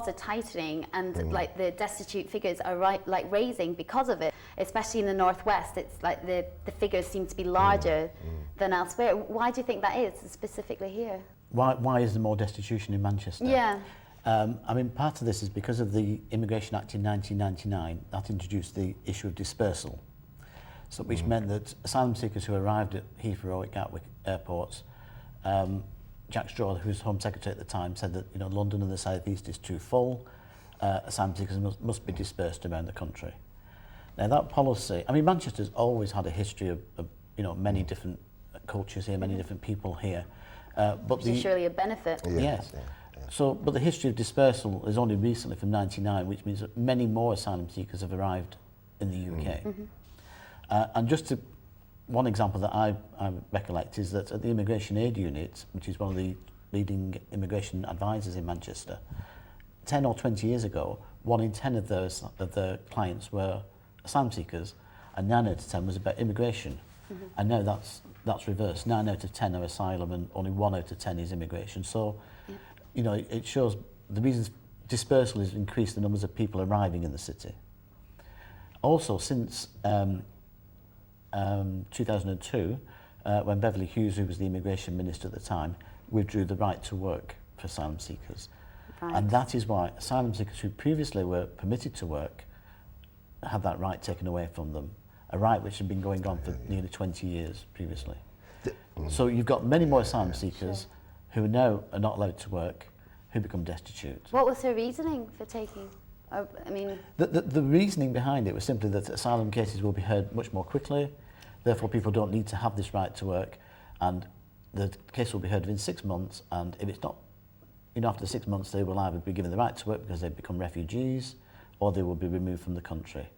laws are tightening, and like the destitute figures are raising because of it, especially in the northwest. It's like the figures seem to be larger than elsewhere. Why do you think that is, specifically here? Why is there more destitution in Manchester? Yeah. I mean, part of this is because of the Immigration Act in 1999 that introduced the issue of dispersal, so which meant that asylum seekers who arrived at Heathrow, at Gatwick airports, Jack Straw, who was Home Secretary at the time, said that London and the South East is too full. Asylum seekers must be dispersed around the country. Now that policy, I mean, Manchester's always had a history of many different cultures here, many different people here. But which is surely a benefit. Yeah. Yes. Yeah. So, but the history of dispersal is only recently from '99, which means that many more asylum seekers have arrived in the UK. And just one example that I recollect is that at the Immigration Aid Unit, which is one of the leading immigration advisors in Manchester, 10 or 20 years ago, 1 in 10 of the clients were asylum seekers, and 9 out of 10 was about immigration. And now that's reversed. 9 out of 10 are asylum, and only 1 out of 10 is immigration. So, it shows the reasons dispersal has increased the numbers of people arriving in the city. Also, since 2002, when Beverly Hughes, who was the immigration minister at the time, withdrew the right to work for asylum seekers. Right. And that is why asylum seekers who previously were permitted to work had that right taken away from them, a right which had been going on for nearly 20 years previously. So you've got many more asylum seekers who now are not allowed to work, who become destitute. What was her reasoning for taking? I mean, the reasoning behind it was simply that asylum cases will be heard much more quickly, therefore people don't need to have this right to work, and the case will be heard within 6 months, and if it's not, after 6 months they will either be given the right to work because they've become refugees, or they will be removed from the country.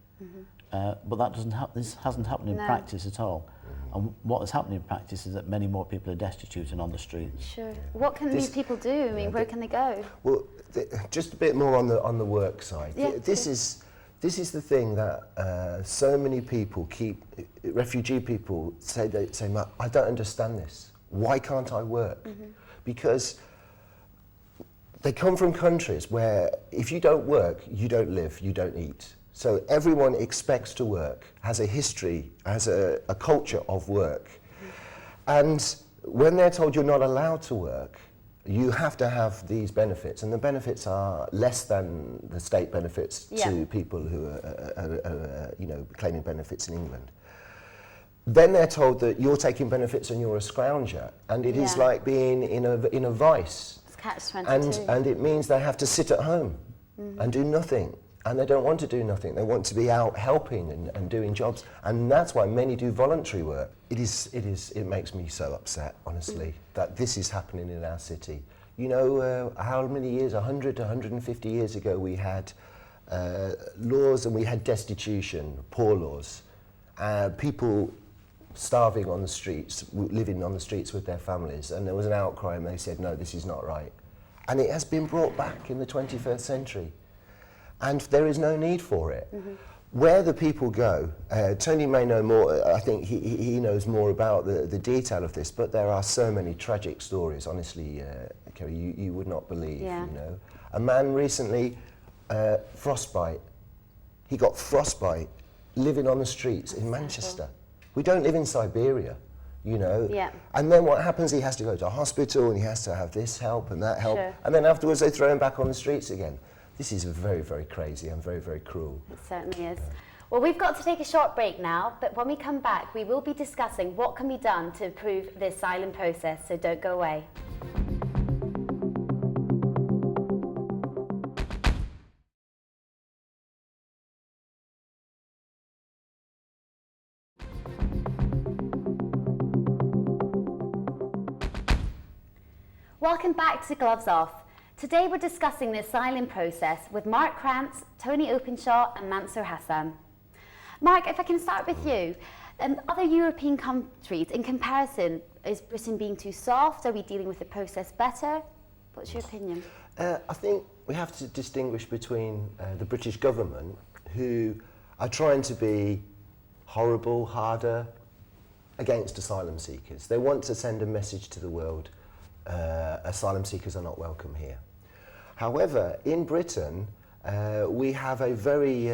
But that this hasn't happened in practice at all. And what has happened in practice is that many more people are destitute and on the streets. Sure. What can these people do? I mean, where can they go? Well, just a bit more on the work side. Yeah, this is the thing that so many people refugee people say, I don't understand this. Why can't I work? Because they come from countries where if you don't work, you don't live, you don't eat. So everyone expects to work, has a history, has a culture of work. And when they're told you're not allowed to work, you have to have these benefits, and the benefits are less than the state benefits to people who are claiming benefits in England. Then they're told that you're taking benefits and you're a scrounger, and it is like being in a vice. It's catch-22. And it means they have to sit at home and do nothing. And they don't want to do nothing. They want to be out helping and doing jobs. And that's why many do voluntary work. It makes me so upset, honestly, that this is happening in our city. How many years, 100 to 150 years ago, we had laws and we had destitution, poor laws. People starving on the streets, living on the streets with their families. And there was an outcry and they said, no, this is not right. And it has been brought back in the 21st century. And there is no need for it. Where the people go, Tony may know more, I think he knows more about the detail of this, but there are so many tragic stories, honestly, Kerry, you would not believe, A man recently, frostbite, he got frostbite living on the streets in Manchester. We don't live in Siberia, And then what happens, he has to go to hospital and he has to have this help and that help, and then afterwards they throw him back on the streets again. This is very, very crazy and very, very cruel. It certainly is. Well, we've got to take a short break now, but when we come back, we will be discussing what can be done to improve the asylum process, so don't go away. Welcome back to Gloves Off. Today we're discussing the asylum process with Mark Krantz, Tony Openshaw and Mansour Hassan. Mark, if I can start with you. Other European countries, in comparison, is Britain being too soft? Are we dealing with the process better? What's your opinion? I think we have to distinguish between the British government, who are trying to be horrible, harder, against asylum seekers. They want to send a message to the world, asylum seekers are not welcome here. However, in Britain, we have a very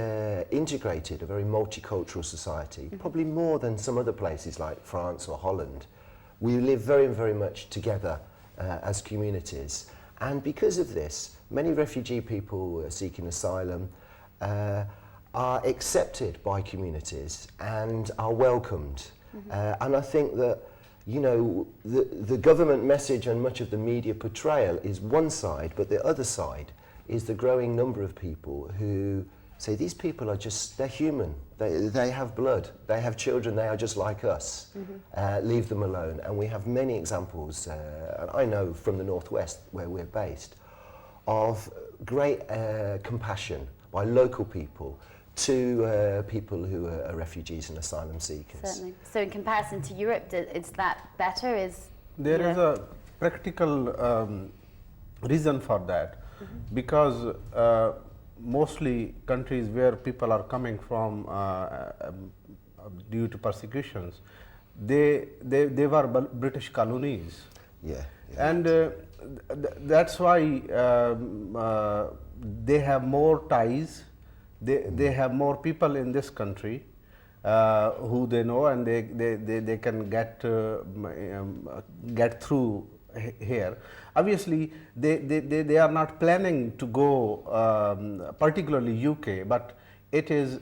integrated, a very multicultural society, probably more than some other places like France or Holland. We live very, very much together as communities. And because of this, many refugee people seeking asylum are accepted by communities and are welcomed. And I think that, you know, the government message and much of the media portrayal is one side, but the other side is the growing number of people who say these people are just, they're human, they have blood, they have children, they are just like us, leave them alone. And we have many examples, and I know from the Northwest where we're based, of great compassion by local people to people who are refugees and asylum seekers. Certainly. So in comparison to Europe, is that better? There is a practical reason for that, because mostly countries where people are coming from due to persecutions, they were British colonies. Yeah. And that's why they have more ties. They have more people in this country who they know, and they can get through here. Obviously, they are not planning to go particularly UK, but it is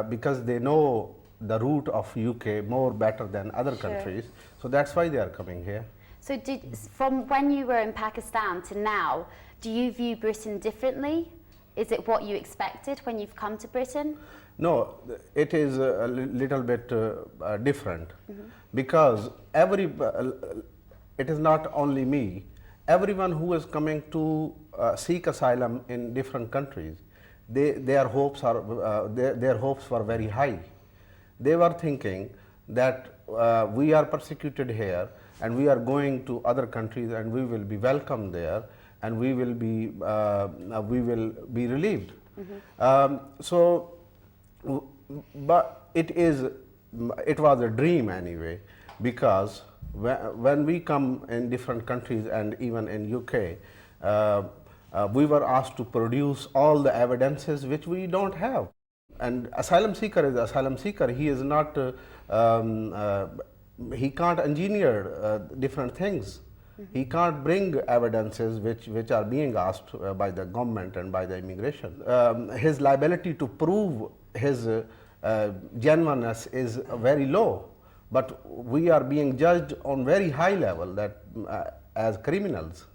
because they know the route of UK more better than other countries. So that's why they are coming here. So from when you were in Pakistan to now, do you view Britain differently? Is it what you expected when you've come to Britain? No, it is a little bit different, because it is not only me. Everyone who is coming to seek asylum in different countries, their hopes were very high. They were thinking that we are persecuted here, and we are going to other countries, and we will be welcomed there, and we will be relieved. But it was a dream anyway, because when we come in different countries and even in UK, we were asked to produce all the evidences which we don't have. And asylum seeker is asylum seeker. He is not, he can't engineer different things. He can't bring evidences which are being asked by the government and by the immigration. His liability to prove his genuineness is very low, but we are being judged on very high level, that as criminals.